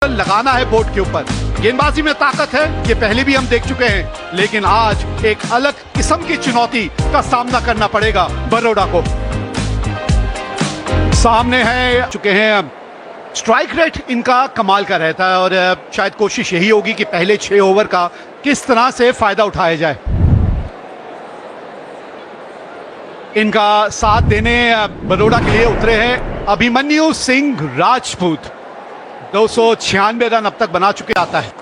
लगाना है बोर्ड के ऊपर। गेंदबाजी में ताकत है, ये पहले भी हम देख चुके हैं, लेकिन आज एक अलग किस्म की चुनौती का सामना करना पड़ेगा बरोड़ा को। सामने है चुके हैं, स्ट्राइक रेट इनका कमाल का रहता है और शायद कोशिश यही होगी कि पहले 6 ओवर का किस तरह से फायदा उठाया जाए। इनका साथ देने बरोड़ा के लिए उतरे हैं अभिमन्यु सिंह राजपूत। 296 रन अब तक बना चुके आता है।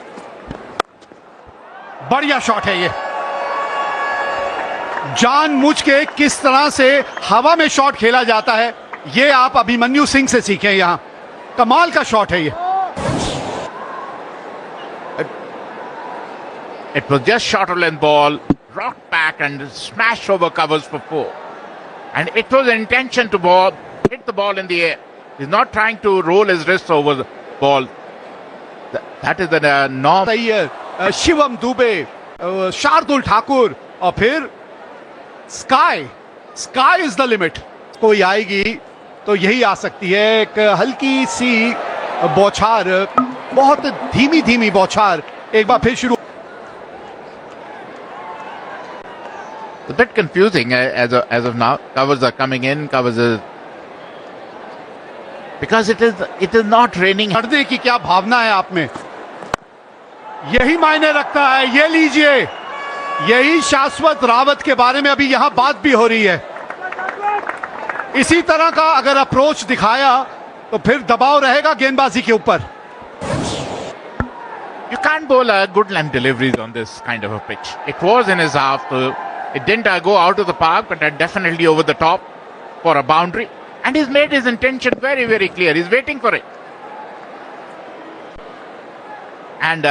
बढ़िया शॉट है ये, जानबूझ के किस तरह से हवा में शॉट खेला जाता है ये आप अभिमन्यु सिंह से सीखें। यहां कमाल का शॉट है ये। It was just short length ball, rocked back and smashed over covers for 4. And it was an intention to hit the ball in the air. He's not trying to roll his wrists over the ball. That is the norm. सही है, शिवम दुबे, शार्दुल ठाकुर और फिर sky is the limit. कोई आएगी तो यही आ सकती है। एक हल्की सी बौछार, बहुत धीमी धीमी बौछार एक बार फिर शुरू। It's a bit confusing as of now. Covers are coming in, because it is not raining. हटने की क्या भावना है आप में, यही मायने रखता है। ये लीजिए, यही शाश्वत रावत के बारे में अभी यहां बात भी हो रही है। इसी तरह का अगर अप्रोच दिखाया तो फिर दबाव रहेगा गेंदबाजी के ऊपर। You can't bowl a good length deliveries on this kind of a pitch. It was in his half, so it didn't go out of the park, but definitely over the top for a boundary. And he's made his intention very, very clear. He's waiting for it. And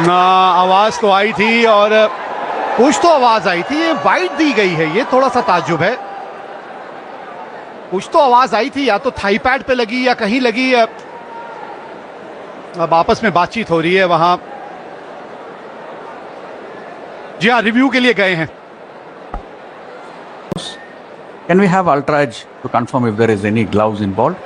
आवाज तो आई थी और कुछ तो आवाज आई थी, ये wide दी गई है, ये थोड़ा सा ताज्जुब है। कुछ तो आवाज आई थी, या तो थाई पैड पे लगी या कहीं लगी। अब आपस में बातचीत हो रही है वहां। जी हाँ, रिव्यू के लिए गए हैं। Can we have ultra edge to confirm if there is any gloves involved?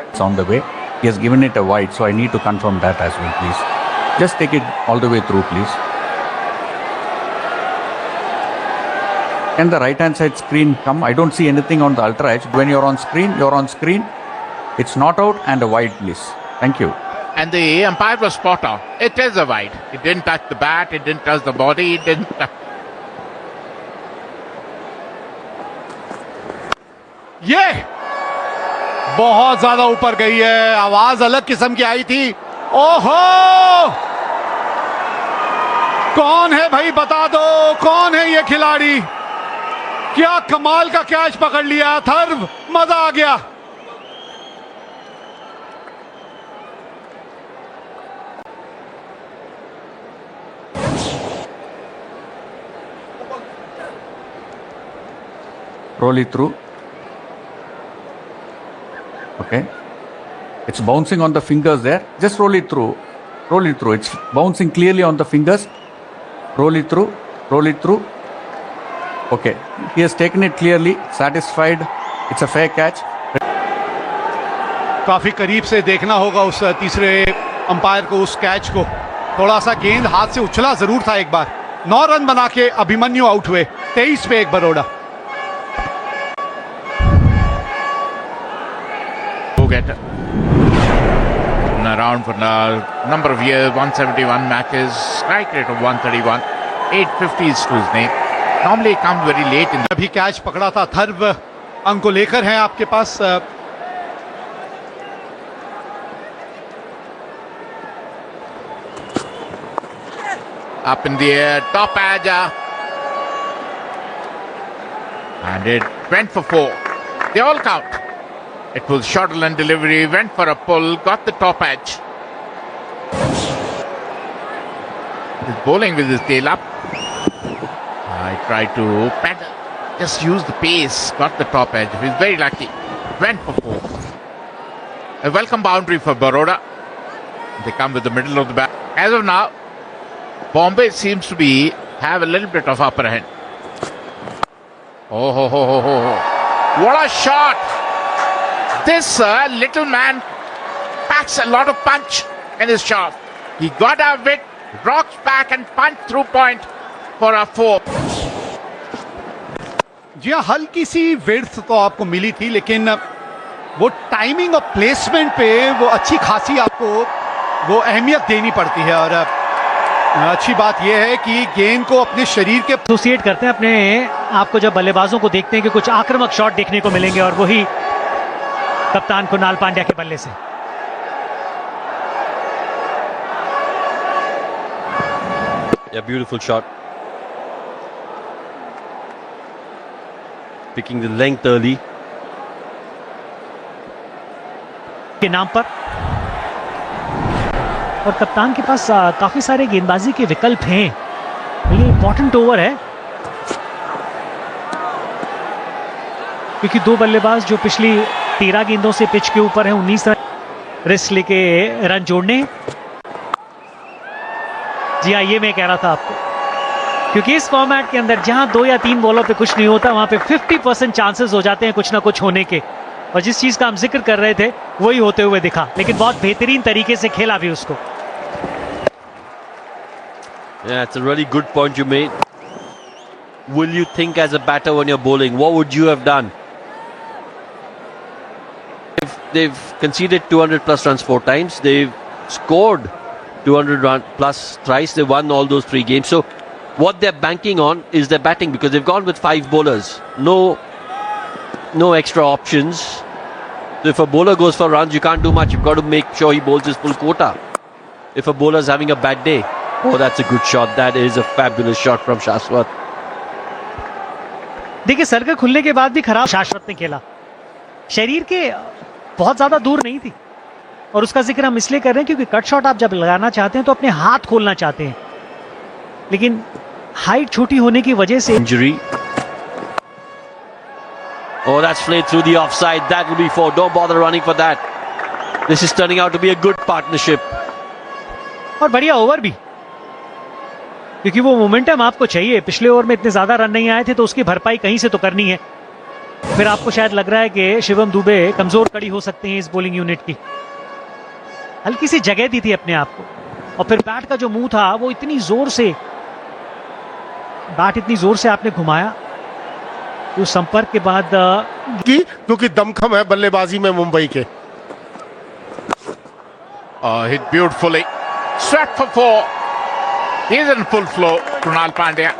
It's on the way. He has given it a wide, so I need to confirm that as well, please. Just take it all the way through, please. Can the right hand side screen come? I don't see anything on the ultra edge. When you're on screen, you're on screen. It's not out and a wide, please. Thank you. And the umpire was spot on. It is a wide. It didn't touch the bat. It didn't touch the body. It didn't touch. ये बहुत ज्यादा ऊपर गई है, आवाज अलग किस्म की आई थी। ओहो, कौन है भाई, बता दो कौन है ये खिलाड़ी। क्या कमाल का कैच पकड़ लिया, थर्व, मजा आ गया। Roll it through. Okay. It's bouncing on the fingers there. Just roll it through. Roll it through. It's bouncing clearly on the fingers. Roll it through. Roll it through. Okay. He has taken it clearly. Satisfied. It's a fair catch. काफी करीब से देखना होगा उस तीसरे umpire को, उस catch को। थोड़ा सा गेंद हाथ से उछला जरूर था एक बार। 9 रन बना के अभिमन्यु आउट हुए, 23 पे 1 Baroda. Around for a number of years, 171 matches, strike rate of 131, 850s to his name. Normally he comes very late in the... अभी कैच पकड़ा था, थर्व अंक को लेकर हैं आपके पास। Up in the air, top edge, and it went for 4. They all count. It was shuttle and delivery, went for a pull, got the top edge. He's bowling with his tail up. I tried to pedal, just use the pace, got the top edge. He's very lucky. Went for 4. A welcome boundary for Baroda. They come with the middle of the bat. As of now, Bombay seems to have a little bit of upper hand. What a shot! This little man packs a lot of punch in his shot. He got out of it, rocks back and punch through point for a 4. जी हाँ, हल्की सी width तो आपको मिली थी, लेकिन वो timing और placement पे वो अच्छी खासी आपको वो अहमियत देनी पड़ती है। और अच्छी बात यह है कि गेंद को अपने शरीर के एसोसिएट करते हैं अपने आपको जब बल्लेबाजों को देखते हैं कि कुछ आक्रामक शॉट देखने को मिलेंगे, और वही कप्तान कुणाल पांड्या के बल्ले से। Yeah, beautiful shot. Picking the length early. के नाम पर, और कप्तान के पास काफी सारे गेंदबाजी के विकल्प हैं। ये इंपॉर्टेंट ओवर है क्योंकि दो बल्लेबाज जो पिछली 13 गेंदों से पिच के ऊपर हैं, 19 रन रिस्क लेके रन जोड़ने। जी हाँ, ये मैं कह रहा था आपको, क्योंकि इस फॉर्मेट के अंदर जहां 2 या 3 बॉलों पे कुछ नहीं होता, वहां पे 50% चांसेस हो जाते हैं कुछ ना कुछ होने के। और जिस चीज का हम जिक्र कर रहे थे वही होते हुए दिखा, लेकिन बहुत बेहतरीन तरीके से खेला भी उसको। Yeah, it's a really good point you made. Will you think as a batter when you're bowling? What would you have done? If they've conceded 200 plus runs 4 times, they've scored 200 run plus thrice, they won all those 3 games. So what they're banking on is their batting, because they've gone with 5 bowlers. No extra options. So if a bowler goes for runs, you can't do much. You've got to make sure he bowls his full quota. If a bowler's having a bad day, oh, that's a good shot. That is a fabulous shot from Shashwat. देखिए, circle खुलने के बाद भी खराब शाश्वत ने खेला, शरीर के बहुत ज्यादा दूर नहीं थी। और उसका जिक्र हम इसलिए कर रहे हैं क्योंकि कट शॉट आप जब लगाना चाहते हैं तो अपने हाथ खोलना चाहते हैं, लेकिन हाइट छोटी होने की वजह से Injury. Oh, that's played through the offside. That will be 4. Don't bother running for that. This is turning out to be a good partnership. और बढ़िया ओवर भी, क्योंकि वो मोमेंटम आपको चाहिए। पिछले ओवर में इतने ज्यादा रन नहीं आए थे, तो उसकी भरपाई कहीं से तो करनी है। फिर आपको शायद लग रहा है कि शिवम दुबे कमजोर कड़ी हो सकते हैं इस बॉलिंग यूनिट की। हल्की सी जगह दी थी अपने आप को, और फिर बैट का जो मुंह था वो इतनी जोर से आपने घुमाया, तो संपर्क के बाद क्योंकि दमखम है बल्लेबाजी में मुंबई के। Hit beautifully. Swept for 4. He's in full flow, Krunal Pandya.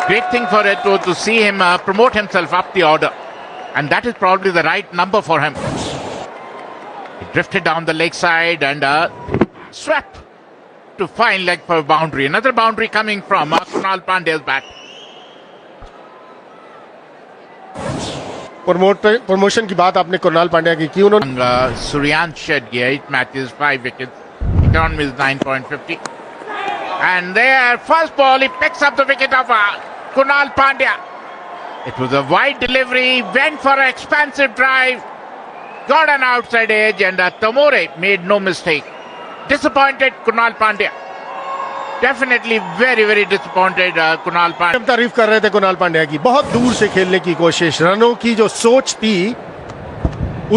Great thing for it to see him promote himself up the order. And that is probably the right number for him. He drifted down the leg side and swept to fine leg for a boundary. Another boundary coming from Krunal Pandya's bat. Promotion की बात आपने कुणाल पांड्या की उन्होंने Suryansh Shetty, 8 matches, 5 wickets. Economy is 9.50. And there, first ball, he picks up the wicket of Kunal Pandya. It was a wide delivery, went for an expansive drive, got an outside edge, and Tamore made no mistake. Disappointed Kunal Pandya. Definitely very, very disappointed Kunal Pandya. तारीफ कर रहे थे कुणाल पांड्या की, बहुत दूर से खेलने की कोशिश, रनों की जो सोच थी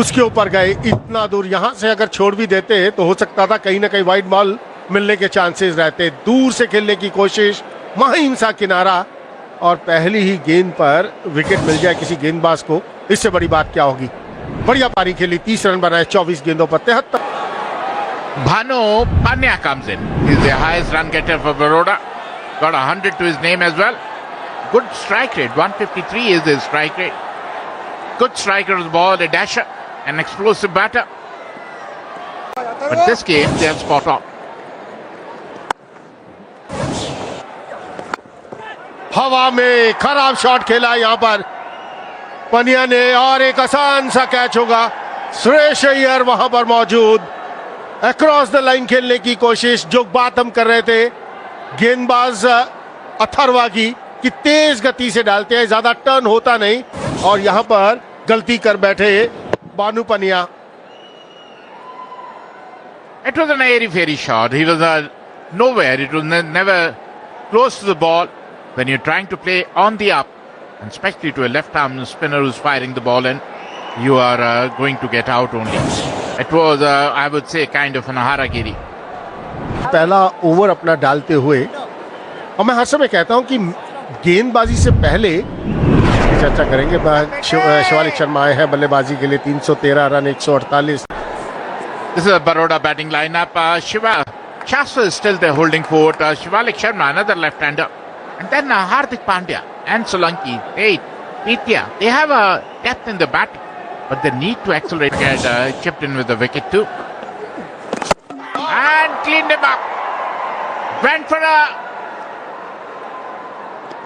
उसके ऊपर गए। इतना दूर यहां से अगर छोड़ भी देते तो हो सकता था कहीं ना कहीं वाइड बॉल मिलने के चांसेस रहते। दूर से खेलने की कोशिश, महीन सा किनारा, और पहली ही गेंद पर विकेट मिल जाए किसी गेंदबाज को, इससे बड़ी बात क्या होगी। बढ़िया पारी खेली, 30 रन बनाए 24 गेंदों पर 73। Bhanu Pandya comes in. He's the highest run getter for Baroda. Got 100 to his name as well. Good strike rate. 153 is his strike rate. Good striker of the ball, a dasher, an explosive batter. But this game, they have spot on. हवा में खराब shot खेला यहां पर पनिया ने, और एक आसान सा कैच होगा। सुरेश अय्यर वहां पर मौजूद, अक्रॉस द लाइन खेलने की कोशिश। जो बात हम कर रहे थे गेंदबाज अथर्वा की, कि तेज गति से डालते हैं, ज्यादा टर्न होता नहीं, और यहां पर गलती कर बैठे बानू पनिया। It was an airy-fairy shot. He was nowhere. It was never close to the ball. When you're trying to play on the up, and especially to a left-arm spinner who's firing the ball in, you are going to get out only. It was, I would say, kind of an haragiri. पहला over अपना डालते हुए, और मैं हर समय कहता हूं कि गेंदबाजी से पहले चर्चा करेंगे। शिवालिक शर्मा आए हैं बल्लेबाजी के लिए, 313 run, 148। This is a Baroda batting lineup. Shastra is still there holding fort. Shivalik Sharma, another left-hander. And then Hardik Pandya and Solanki, Pitya. They have a depth in the bat, but they need to accelerate. Get chipped in with the wicket too. And cleaned him up. Went for a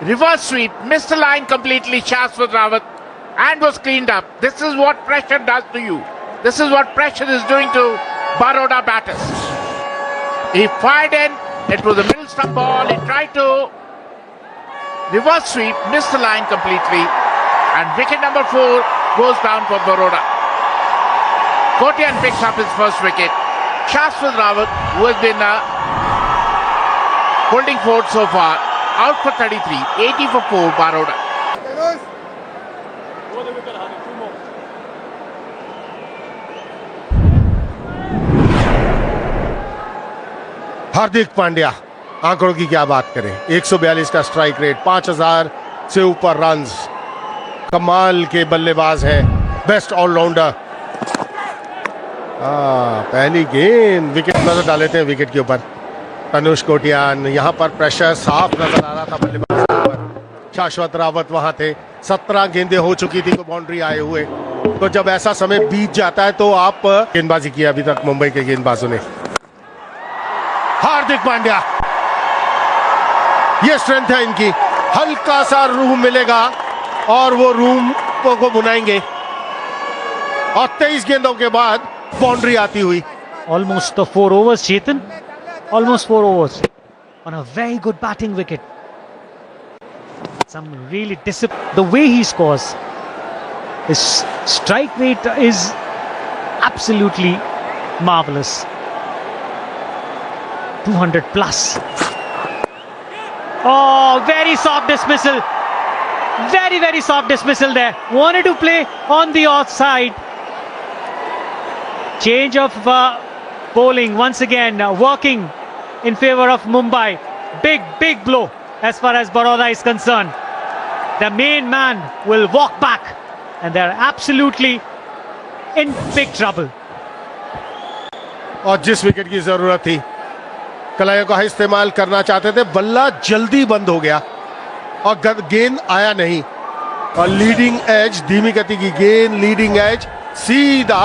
reverse sweep. Missed the line completely, Shashwat Rawat. And was cleaned up. This is what pressure does to you. This is what pressure is doing to Baroda batters. He fired in. It was a middle stump ball. He tried to reverse sweep, missed the line completely. And wicket number 4 goes down for Baroda. Kotian picks up his first wicket. Shashwat Rawat, who has been holding fort so far, out for 33, 80 for 4, Baroda. Hardik Pandya, आंकड़ों की क्या बात करें, 142 का strike rate, 5000 से ऊपर runs, कमाल के बल्लेबाज हैं, बेस्ट ऑलराउंडर। पहली गेंद विकेट नजर डाल लेते हैं विकेट के ऊपर। तनुष कोटियान, यहां पर प्रेशर साफ नजर आ रहा था बल्लेबाज के ऊपर। शाश्वत रावत वहां थे, 17 गेंदें हो चुकी थी तो बाउंड्री आए हुए। तो जब ऐसा समय बीत जाता है तो आप गेंदबाजी की अभी तक मुंबई के गेंदबाजों ने। हार्दिक पांड्या, ये स्ट्रेंथ है इनकी, हल्का सा रूम मिलेगा और वो रूम को बुनाएंगे। और 23 गेंदों के बाद बाउंड्री आती हुई। Almost the 4 overs, Chetan. Almost 4 overs on a very good batting wicket. Some really discipline. The way he scores, his strike rate is absolutely marvelous. 200 plus. Oh, very soft dismissal. Very, very soft dismissal there. Wanted to play on the offside. Change of bowling once again, working in favor of Mumbai. Big, big blow as far as Baroda is concerned. The main man will walk back and they're absolutely in big trouble. और जिस wicket की जरूरत थी, कलाइयों का इस्तेमाल करना चाहते थे, बल्ला जल्दी बंद हो गया और गेंद आया नहीं। और लीडिंग एज, धीमी गति की गेंद, लीडिंग एज सीधा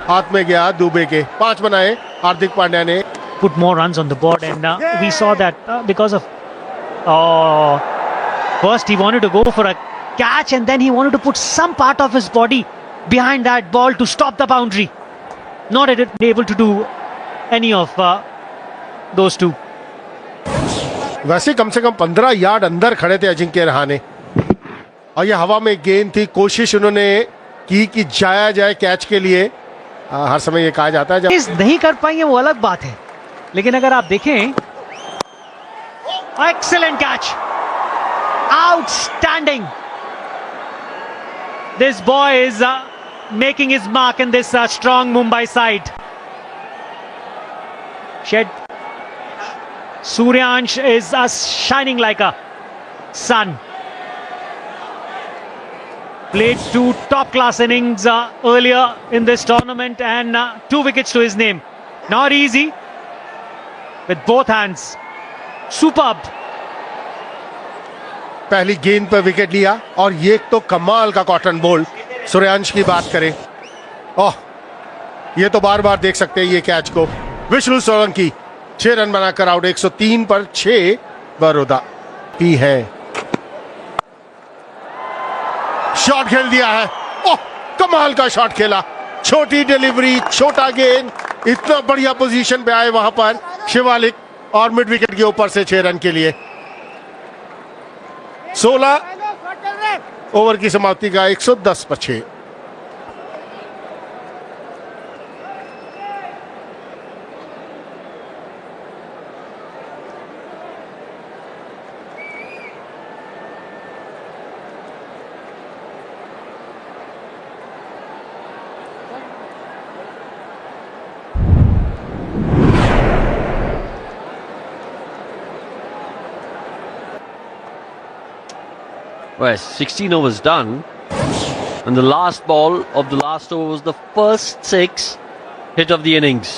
हाथ में गया दुबे के। 5 बनाए हार्दिक पांड्या ने। Put more runs on the board, and we saw that because of first he wanted to go for a catch and then he wanted to put some part of his body behind that ball to stop the boundary. Not able to do any of those two. वैसे कम से कम 15 yard अंदर खड़े थे अजिंक्य रहाणे और ये हवा में गेंद थी। कोशिश उन्होंने की कि जाया जाए कैच के लिए। हर समय ये कहा जाता है जब इस नहीं कर पाएंगे वो अलग बात है, लेकिन अगर आप देखें, excellent catch, outstanding. This boy is making his mark in this strong Mumbai side. Suryansh is shining like a sun. Played 2 top-class innings earlier in this tournament and 2 wickets to his name. Not easy with both hands. Superb. पहली गेंद पर wicket लिया और ये तो कमाल का cotton ball. Suryansh की बात करें, ओह, ये तो बार बार देख सकते हैं ये कैच को। विष्णु सोलंकी 6 रन बनाकर आउट। 103 पर 6 बड़ौदा भी है। शॉट खेल दिया है, ओह, कमाल का शॉट खेला। छोटी डिलीवरी, छोटा गेंद, इतना बढ़िया पोजीशन पे आए वहां पर शिवालिक और मिड विकेट के ऊपर से 6 रन के लिए। 16 ओवर की समाप्ति का 110 पर 6। Well, 16 overs done, and the last ball of the last over was the first 6 hit of the innings.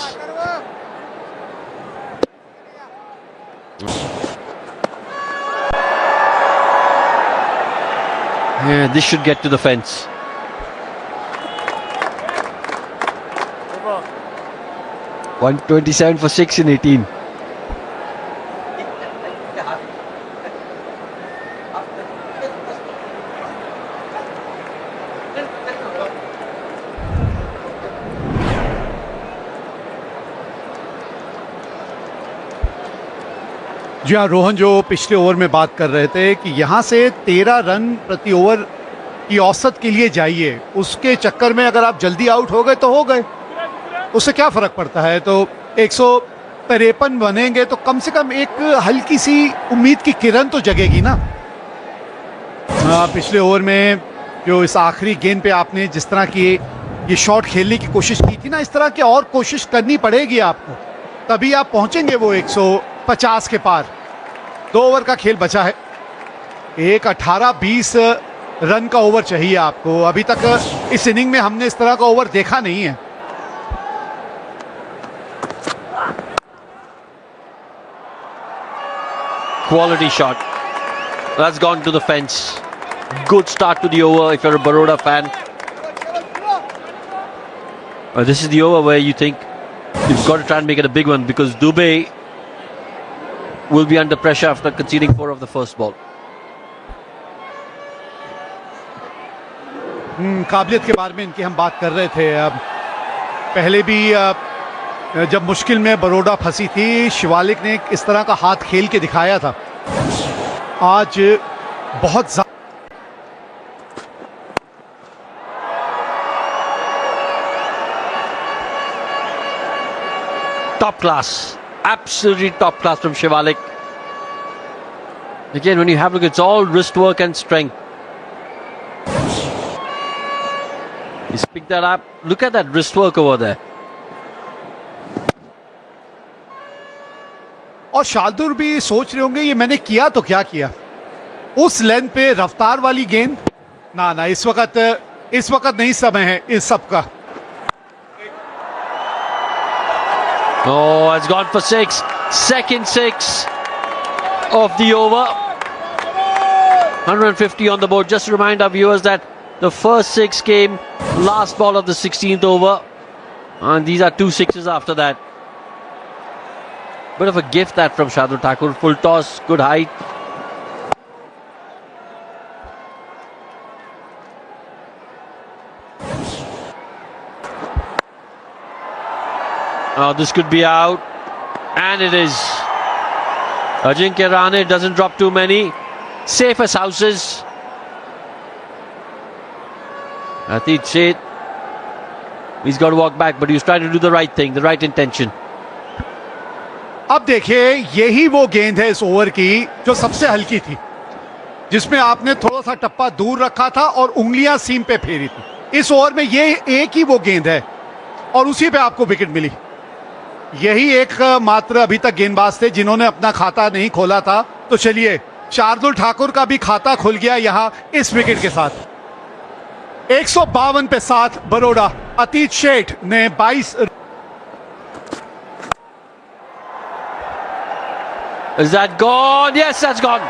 Yeah, this should get to the fence. $127 for 6 in 18. जी हाँ रोहन, जो पिछले ओवर में बात कर रहे थे कि यहाँ से 13 रन प्रति ओवर की औसत के लिए जाइए, उसके चक्कर में अगर आप जल्दी आउट हो गए तो हो गए, उससे क्या फर्क पड़ता है। तो 153 बनेंगे तो कम से कम एक हल्की सी उम्मीद की किरण तो जगेगी ना। पिछले ओवर में जो इस आखिरी गेंद पे आपने जिस तरह की ये शॉट खेलने की कोशिश की थी ना, इस तरह की और कोशिश करनी पड़ेगी आपको, तभी आप पहुंचेंगे वो 150 के पार। 2 ओवर का खेल बचा है, एक 18-20 रन का ओवर चाहिए आपको। अभी तक इस इनिंग में हमने इस तरह का ओवर देखा नहीं है। Quality shot. That's gone to the fence. Good start to the over if you're a Baroda fan. This is the over where you think you've got to try and make it a big one, because Dubey will be under pressure after conceding 4 of the first ball. काबिलियत के बारे में इनकी हम बात कर रहे थे। अब पहले भी जब मुश्किल में बरोडा फंसी थी, शिवालिक ने इस तरह का हाथ खेल के दिखाया था। आज बहुत Top class, absolutely top class from Shivalik. Again, when you have a look, it's all wrist work and strength. He's picked that up. Look at that wrist work over there. और शार्दुल भी सोच रहे होंगे ये मैंने किया तो क्या किया। उस लेंथ पे रफ्तार वाली गेंद ना, इस वक्त नहीं समय है इस सब का। Oh, it's gone for 6. Second 6 of the over. 150 on the board. Just to remind our viewers that the first 6 came last ball of the 16th over, and these are 2 sixes after that. Bit of a gift that from Shardul Thakur. Full toss, good height. Oh, this could be out, and it is. Ajinkya Rahane doesn't drop too many. Safe as houses. Atit Sheth, he's got to walk back, but he was trying to do the right thing, the right intention. अब देखिए, यही वो गेंद है इस over की जो सबसे हल्की थी, जिसमें आपने थोड़ा सा टप्पा दूर रखा था और उंगलियां सीम पे फेरी थी। इस ओवर में ये एक ही वो गेंद है और उसी पे आपको विकेट मिली। यही एक मात्र अभी तक गेंदबाज थे जिन्होंने अपना खाता नहीं खोला था। तो चलिए, शार्दुल ठाकुर का भी खाता खुल गया यहां इस विकेट के साथ। 152 पे 7 बरोडा। अतीत शेठ ने 22। Is that gone? Yes, that's gone.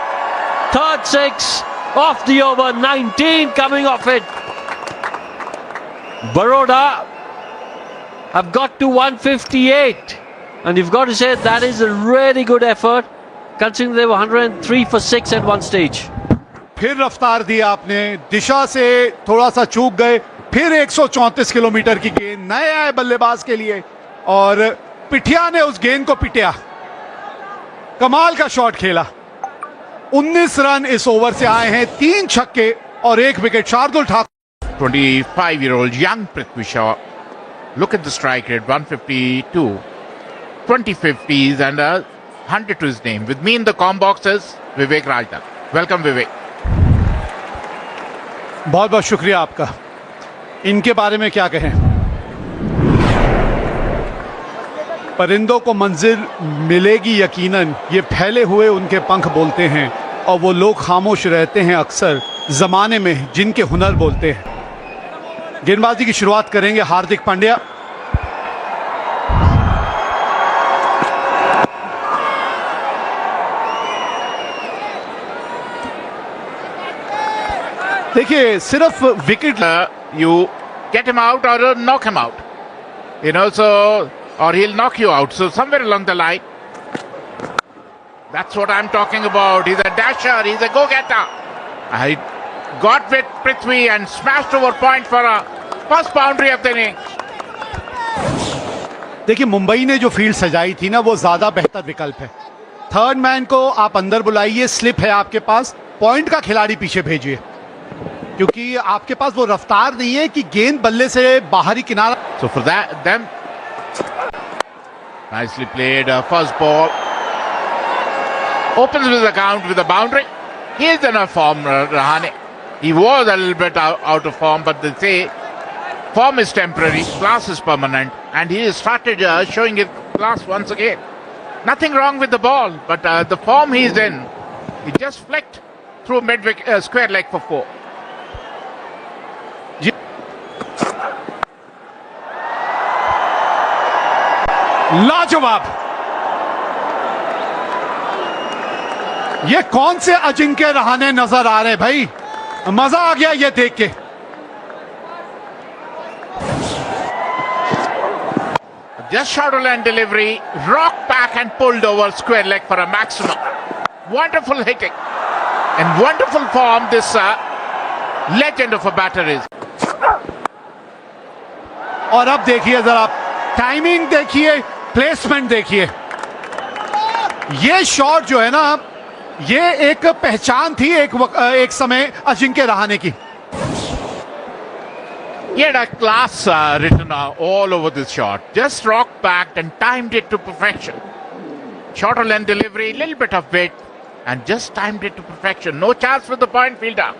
Third 6 off the over. 19 coming off it. Baroda have got to 158, and you've got to say that is a really good effort, considering they were 103 for 6 at one stage. फिर रफ्तार दी आपने, दिशा से थोड़ा सा चूक गए। फिर 134 kilometre की गेंद नए आए बल्लेबाज के लिए, और पिठिया ने उस गेंद को पिटिया। कमाल का शॉट खेला। 19 रन इस ओवर से आए हैं, 3 छक्के और 1 wicket. Shardul Thakur. 25-year-old young Prithvi Shaw. Look at the strike rate, 152, 20 50s and 100 to his name. With me in the comm box is Vivek Rajdan. Welcome, Vivek. बहुत बहुत शुक्रिया आपका। इनके बारे में क्या कहें। परिंदों को मंजिल मिलेगी यकीनन, ये फैले हुए उनके पंख बोलते हैं, और वो लोग खामोश रहते हैं अक्सर जमाने में जिनके हुनर बोलते हैं। गेंदबाजी की शुरुआत करेंगे हार्दिक पांड्या। देखिए सिर्फ wicket You get him out or knock him out. You know, so, or he'll knock you out. So somewhere along the line, that's what I'm talking about. He's a dasher, he's a go-getter. I got with Prithvi and smashed over point for a first boundary of the innings. देखिए मुंबई ने जो field सजाई थी ना, वो ज्यादा बेहतर विकल्प है। थर्ड मैन को आप अंदर बुलाइए, स्लिप है आपके पास, पॉइंट का खिलाड़ी पीछे भेजिए, क्योंकि आपके पास वो रफ्तार नहीं है कि गेंद बल्ले से बाहरी किनारा। So for that, them nicely played. First ball opens with the count with a boundary. He is in a form, Rahane. He was a little bit out of form, but they say form is temporary, class is permanent, and he has started showing his class once again. Nothing wrong with the ball, but the form he is in, he just flicked through square leg for 4. लाजवाब। ये कौन से अजिंक्य रहाणे नजर आ रहे भाई, मजा आ गया ये देख के। Just shuttle and delivery, rock back and pulled over square leg for a maximum. Wonderful hitting and wonderful form this legend of a batter is. और अब देखिए जरा, टाइमिंग देखिए, प्लेसमेंट देखिए। ये शॉट जो है ना, ये एक पहचान थी एक समय अजिंक्य रहाणे की। He had a class written all over this shot. Just rocked back and timed it to perfection. Short length delivery, little bit of width, and just timed it to perfection. No chance for the point fielder.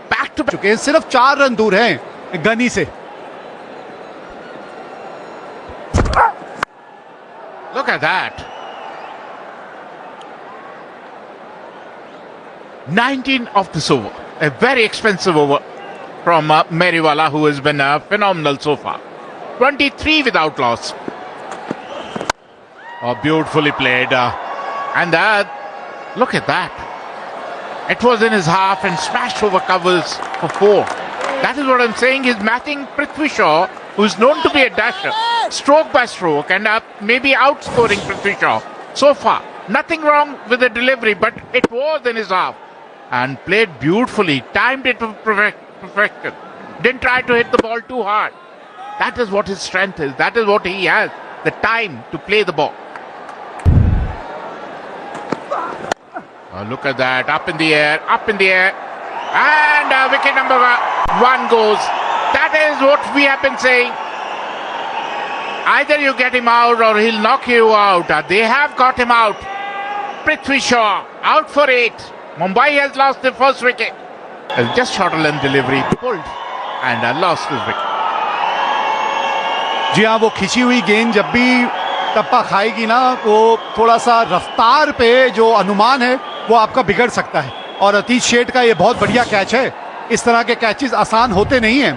Back to चुके हैं, सिर्फ 4 run दूर हैं गनी से। Look at that. 19 of this over. A very expensive over from Meriwala, who has been phenomenal so far. 23 without loss. Oh, beautifully played. And look at that. It was in his half and smashed over covers for 4. That is what I'm saying. He's matching Prithvi Shaw, who's known to be a dasher, stroke by stroke, and maybe outscoring Prithvi Shaw so far. Nothing wrong with the delivery, but it was in his half. And played beautifully, timed it to perfection. Didn't try to hit the ball too hard. That is what his strength is. That is what he has, the time to play the ball. Oh, look at that, up in the air, and wicket number 1 goes. That is what we have been saying. Either you get him out or he'll knock you out. They have got him out. Prithvi Shaw out for 8. Mumbai has lost the first wicket. Just short length delivery, pulled and lost his wicket. जी हाँ, वो खिंची हुई गेंद जब भी टप्पा खाएगी ना, वो थोड़ा सा रफ्तार पे जो अनुमान है वो आपका बिगड़ सकता है। और अतीश शेठ का ये बहुत बढ़िया कैच है। इस तरह के कैचेस आसान होते नहीं हैं।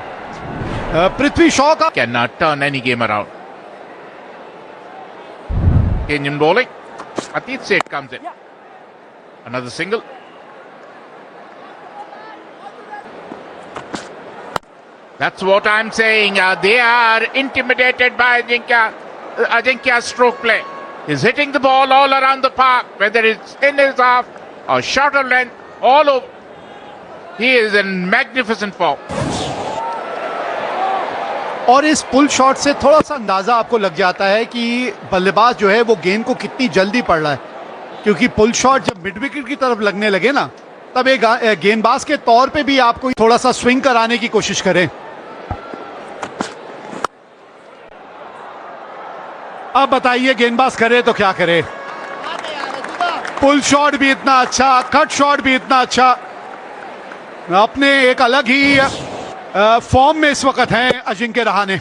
पृथ्वी शॉ का Cannot turn any game around. Change in bowling. Atish Seth comes in. Another single. That's what I'm saying. They are intimidated by Ajinkya's stroke play. He's hitting the ball all around the park, whether it's in his half or shorter length, all over. He is in magnificent form. और इस pull shot से थोड़ा सा अंदाजा आपको लग जाता है कि बल्लेबाज जो है वो गेंद को कितनी जल्दी पड़ रहा है, क्योंकि पुल शॉट जब मिड विकेट की तरफ लगने लगे ना, तब एक गेंदबाज के तौर पे भी आपको थोड़ा सा स्विंग कराने की कोशिश करें। अब बताइए गेंदबाज करे तो क्या करे। पुल शॉट भी इतना अच्छा, कट शॉट भी इतना अच्छा, अपने एक अलग ही फॉर्म में इस वक्त हैं Ajinkya Rahane.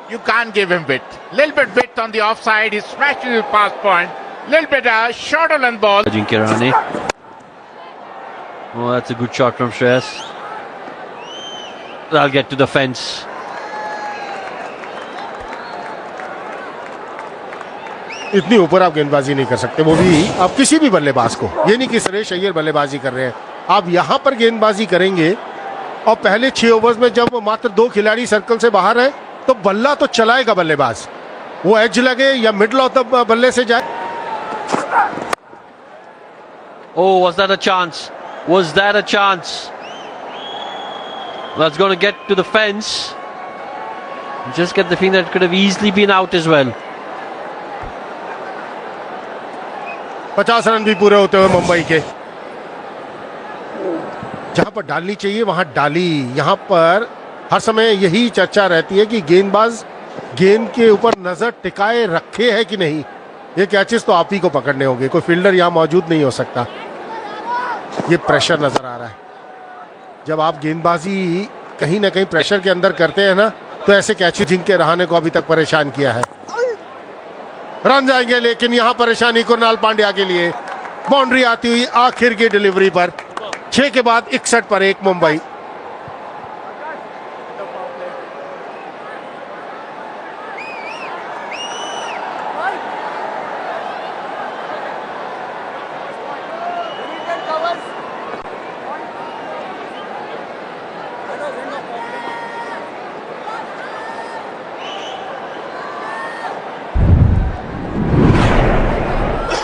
You can't give him width. Little bit width on the offside. He smashes his pass point. Little bit shorter than ball. Ajinkya Rahane. Oh, that's a good shot from Shreyas. That'll get to the fence. इतनी ऊपर आप गेंदबाजी नहीं कर सकते, वो भी आप किसी भी बल्लेबाज को। ये नहीं कि सुरेश अय्यर बल्लेबाजी कर रहे हैं, आप यहां पर गेंदबाजी करेंगे और पहले 6 ओवर्स में जब मात्र 2 खिलाड़ी सर्कल से बाहर है तो बल्ला तो चलाएगा बल्लेबाज, वो एज लगे या मिडल ऑफ द बल्ले से जाए। Oh, was that a chance? Was that a chance? That's going to get to the fence. Just get the feeling that it could have easily been out as well. 50 run भी पूरे होते हुए मुंबई के। जहां पर डालनी चाहिए वहां डाली। यहां पर हर समय यही चर्चा रहती है कि गेंदबाज गेंद के ऊपर नजर टिकाए रखे है कि नहीं। ये कैचेस तो आप ही को पकड़ने होंगे, कोई फील्डर यहां मौजूद नहीं हो सकता। ये प्रेशर नजर आ रहा है। जब आप गेंदबाजी कहीं ना कहीं प्रेशर के अंदर करते हैं ना, तो ऐसे कैचेस जिनके रहाने को अभी तक परेशान किया है। रन जाएंगे, लेकिन यहां परेशानी कुणाल पांड्या के लिए। बाउंड्री आती हुई आखिर की डिलीवरी पर 6 के बाद 61 पर 1 मुंबई।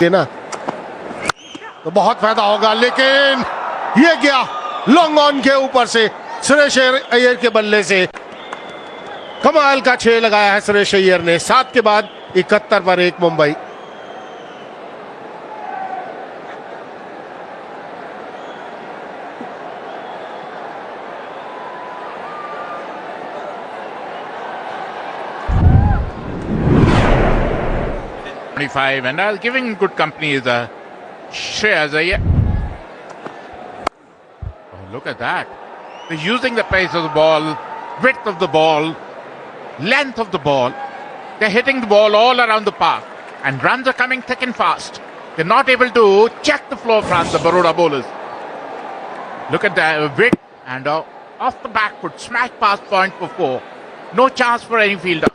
देना तो बहुत फायदा होगा, लेकिन ये गया लॉन्ग ऑन के ऊपर से सुरेश अय्यर के बल्ले से। कमाल का 6 लगाया है सुरेश अय्यर ने। 7 के बाद 71 पर 1 Mumbai. And giving good company is Shreyas Iyer. Oh, look at that. They're using the pace of the ball, width of the ball, length of the ball. They're hitting the ball all around the park, and runs are coming thick and fast. They're not able to check the flow of runs, the Baroda bowlers. Look at the width and off the back foot, smash past point for 4. No chance for any fielder.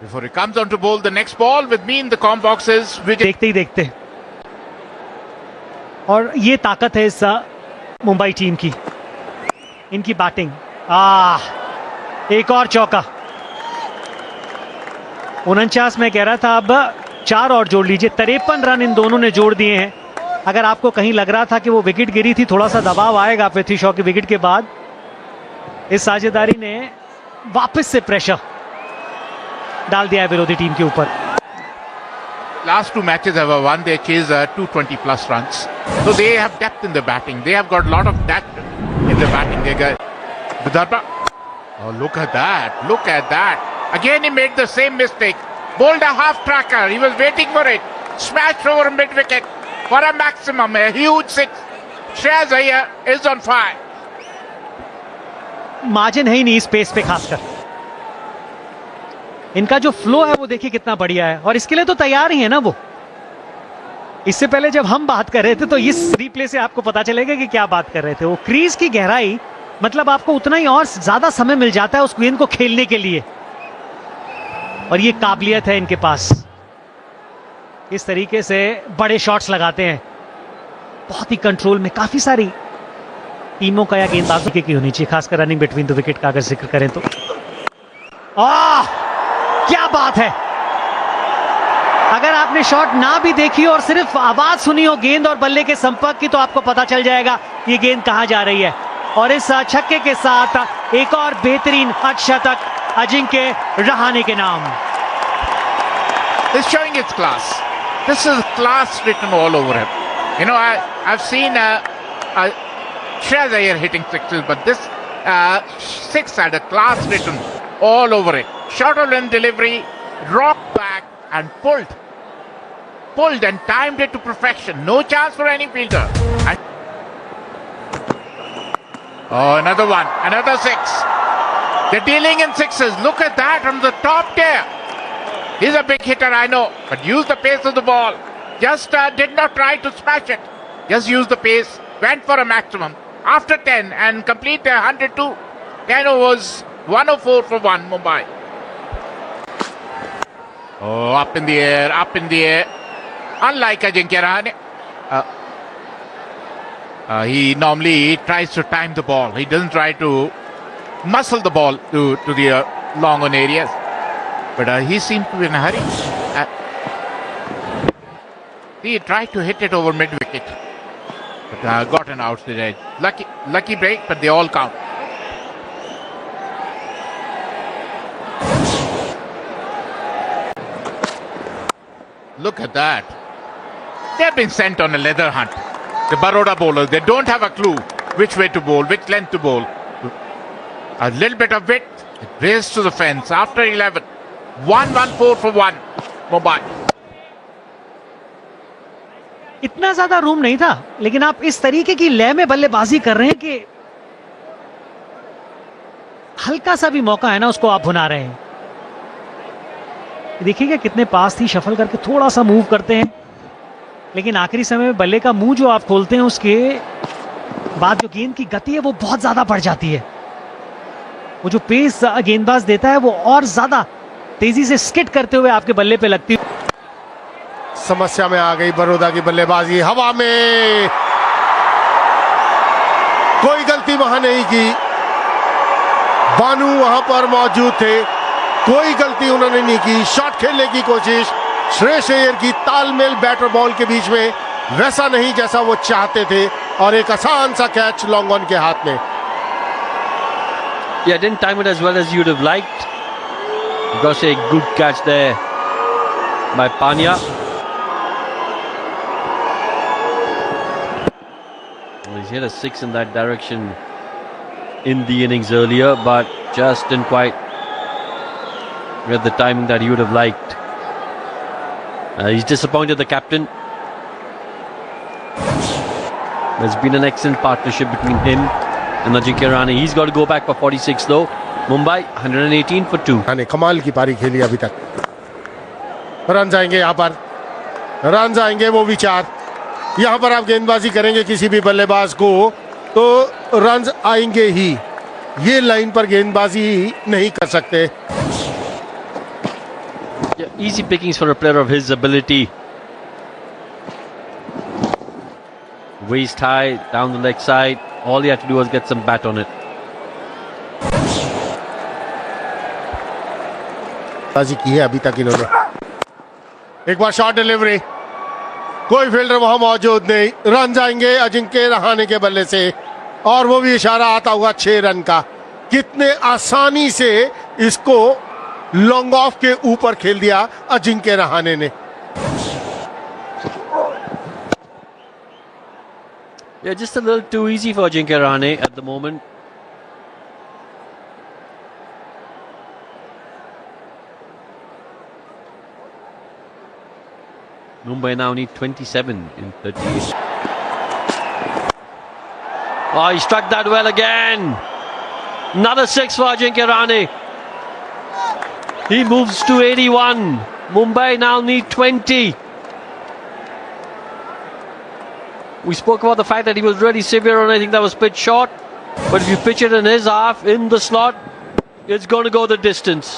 Before he comes on to bowl the next ball with me in the com boxes. देखते ही देखते, और ये ताकत है इस Mumbai team की, इनकी batting. एक और चौका। 49 में कह रहा था, अब 4 और जोड़ लीजिए। 53 रन इन दोनों ने जोड़ दिए हैं। अगर आपको कहीं लग रहा था कि वो विकेट गिरी थी, थोड़ा सा दबाव आएगा पृथ्वी शॉ की विकेट के बाद, इस साझेदारी ने वापस से प्रेशर डाल दिया है विरोधी टीम के ऊपर। Last 2 matches have won. They chase 220 plus runs. So they have depth in the batting. They have got a lot of depth in the batting. They got Vidarbha. Oh, look at that. Look at that. Again, he made the same mistake. Bowled a half tracker. He was waiting for it. Smashed over mid wicket for a maximum. A huge 6. Shreyas Iyer is on fire. Margin है ही नहीं इस pace पे, खासकर इनका जो flow है वो देखिए कितना बढ़िया है, और इसके लिए तो तैयार ही है ना वो। इससे पहले जब हम बात कर रहे थे तो इस रिप्ले से आपको पता चलेगा कि क्या बात कर रहे थे। वो क्रीज की गहराई, मतलब आपको उतना ही और ज्यादा समय मिल जाता है उस गेंद को खेलने के लिए, और ये काबिलियत है इनके पास। इस तरीके से बड़े शॉट्स लगाते हैं, बहुत ही कंट्रोल में। काफी सारी टीमों का या गेंदबाजों की होनी चाहिए, खासकर रनिंग बिटवीन द विकेट का अगर जिक्र करें तो। क्या बात है! अगर आपने शॉट ना भी देखी और सिर्फ आवाज सुनी हो गेंद और बल्ले के संपर्क की, तो आपको पता चल जाएगा ये गेंद कहां जा रही है। और इस छक्के के साथ एक और बेहतरीन अर्धशतक अजिंक्य रहाणे के नाम। It's showing its class. This is class written all over him. You know, I've seen Shreyas Iyer hitting sixes, but this 6 had a class written all over it. Short of length delivery, rocked back and pulled and timed it to perfection. No chance for any fielder. And another one, another 6. They're dealing in 6s. Look at that on the top tier. He's a big hitter, I know, but use the pace of the ball. Just did not try to smash it. Just use the pace went for a maximum after 10 and complete 102 10 overs, 104 for 1 Mumbai. Oh, up in the air. Unlike Ajinkya Rahane, he normally tries to time the ball. He doesn't try to muscle the ball to the long on areas. But he seemed to be in a hurry. He tried to hit it over mid-wicket. But got an outside edge. Lucky break, but they all count. Look at that. They've been sent on a leather hunt. The Baroda bowlers, they don't have a clue which way to bowl, which length to bowl. A little bit of width, it raced to the fence after 11. 114 for 1 Mumbai. इतना ज्यादा room नहीं था, लेकिन आप इस तरीके की लय में बल्लेबाजी कर रहे हैं कि हल्का सा भी मौका है ना, उसको आप भुना रहे हैं. देखिएगा कितने पास थी, शफल करके थोड़ा सा मूव करते हैं, लेकिन आखिरी समय में बल्ले का मुंह जो आप खोलते हैं उसके बाद जो गेंद की गति है वो बहुत ज्यादा बढ़ जाती है. वो जो पेस गेंदबाज देता है वो और ज्यादा तेजी से स्किट करते हुए आपके बल्ले पे लगती है. समस्या में आ गई बड़ौदा की बल्लेबाजी. हवा में कोई गलती वहां नहीं की. बानू वहां पर मौजूद थे, कोई गलती उन्होंने नहीं की. शॉट खेलने की कोशिश श्रेयस अय्यर की, तालमेल बैटर बॉल के बीच में वैसा नहीं जैसा वो चाहते थे, और एक आसान सा कैच लॉन्ग ऑन के हाथ में. Yeah, didn't time it as well as you'd have liked. Got a good catch there by Panya. Well, he's hit a 6 in that direction in the innings earlier, but just didn't quite get the timing that he would have liked. He's disappointed the captain. There's been an excellent partnership between him and Ajinkya Rahane. He's got to go back for 46 though. Mumbai 118 for 2. ने कमाल की पारी खेली अभी तक. Run जाएंगे यहाँ पर, रन जाएंगे. वो विचार यहाँ पर आप गेंदबाजी करेंगे किसी भी बल्लेबाज को तो रन आएंगे ही. ये लाइन पर गेंदबाजी नहीं कर सकते. Yeah, easy pickings for a player of his ability. Waist high down the leg side. All he had to do was get some bat on it. बाजी की है अभी तक इन्होंने. एक बार शॉट डिलीवरी, कोई फील्डर वहां मौजूद नहीं. रन जाएंगे अजिंक्य रहाणे के बल्ले से, और वो भी इशारा आता हुआ 6 रन का. कितने आसानी से इसको लॉन्ग ऑफ के ऊपर खेल दिया अजिंक्य रहाणे ने. Yeah, just a little too easy for Ajinkya Rahane at the moment. Mumbai now need 27 in 38. Oh, he struck that well again. Another 6 for Ajinkya Rahane. He moves to 81. Mumbai now need 20. We spoke about the fact that he was really severe on anything that was pitched short. But if you pitch it in his half, in the slot, it's going to go the distance.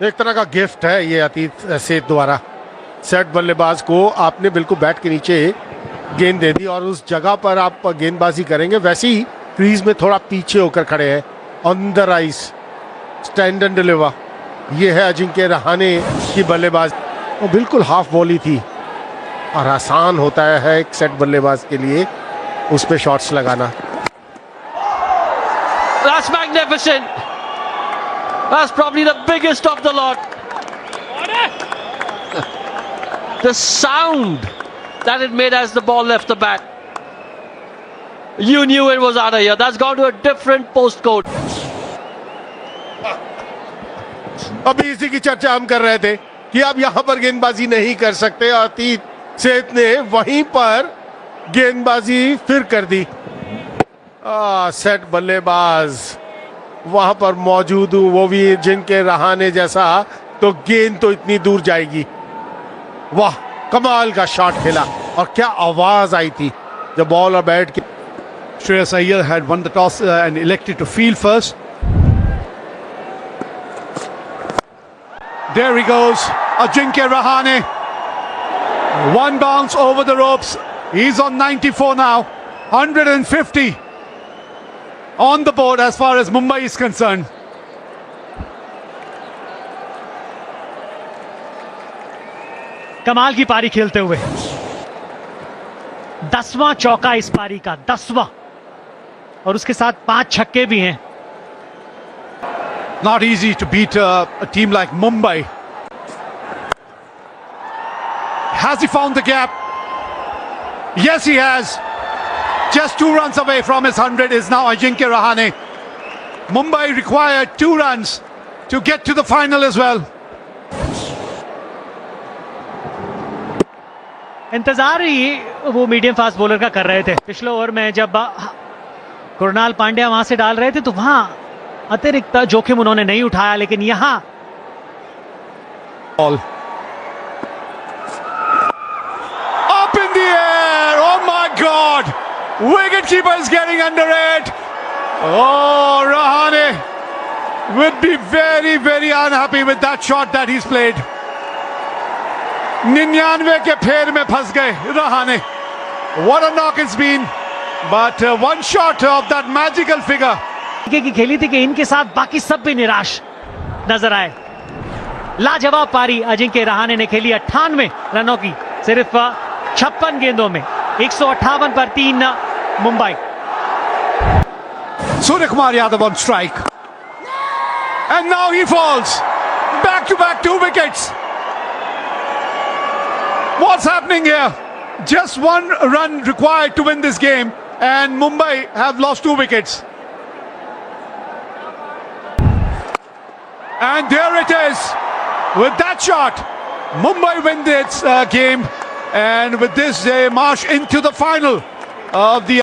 एक तरह का gift है ये अतीत सेठ द्वारा. Set बल्लेबाज को आपने बिल्कुल बैट के नीचे गेंद दे दी और उस जगह पर आप गेंदबाजी करेंगे. वैसे ही क्रीज में थोड़ा पीछे होकर खड़े हैं. On the rise stand and deliver. ये है अजिंक्य रहाणे की बल्लेबाज. वो बिल्कुल हाफ बॉली थी, और आसान होता है एक सेट बल्लेबाज के लिए उस पे शॉट्स लगाना. That's magnificent. That's probably the biggest of the lot. The sound that it made as the ball left the bat. You knew it was out of here. That's gone to a different postcode. अभी इसी की चर्चा हम कर रहे थे कि अब यहां पर गेंदबाजी नहीं कर सकते. अतीत सेठ ने वहीं पर गेंदबाजी फिर कर दी. सेट बल्लेबाज वहां पर मौजूद हूं, वो भी जिनके रहाणे जैसा, तो गेंद तो इतनी दूर जाएगी. वाह, कमाल का शॉट खेला और क्या आवाज आई थी जब बॉल और बैट के Shreyas Iyer had won the toss and elected to field first. There he goes, Ajinkya Rahane. One bounce over the ropes. He's on 94 now. 150 on the board as far as Mumbai is concerned. कमाल की पारी खेलते हुए 10वां चौका इस पारी का, 10वां, और उसके साथ 5 छक्के भी हैं. Not easy to beat a team like Mumbai. Has he found the gap? Yes, he has. Just 2 runs away from his 100 is now Ajinkya Rahane. Mumbai required 2 runs to get to the final as well. इंतजार ही वो medium fast bowler का कर रहे थे. पिछले over में जब कुणाल पांड्या वहां से डाल रहे थे तो वहां अतिरिक्त जोखिम उन्होंने नहीं उठाया, लेकिन यहां Ball. Up in the air. Oh my God. Wicketkeeper is getting under it. Oh, Rahane would be very, very unhappy with that shot that he's played. 99 के फेर में फंस गए Rahane. What a knock it's been. But one shot of that magical figure. की खेली थी कि इनके साथ बाकी सब भी निराश नजर आए. लाजवाब पारी अजिंक्य रहाणे ने खेली 98 रनों की सिर्फ 56 गेंदों में. 158 पर 3 Mumbai. Suryakumar Yadav on strike. And now he falls. Back to back 2 wickets. What's happening here? Just 1 run required to win this game, and Mumbai have lost 2 wickets. And there it is. With that shot, Mumbai win this game, and with this they march into the final of the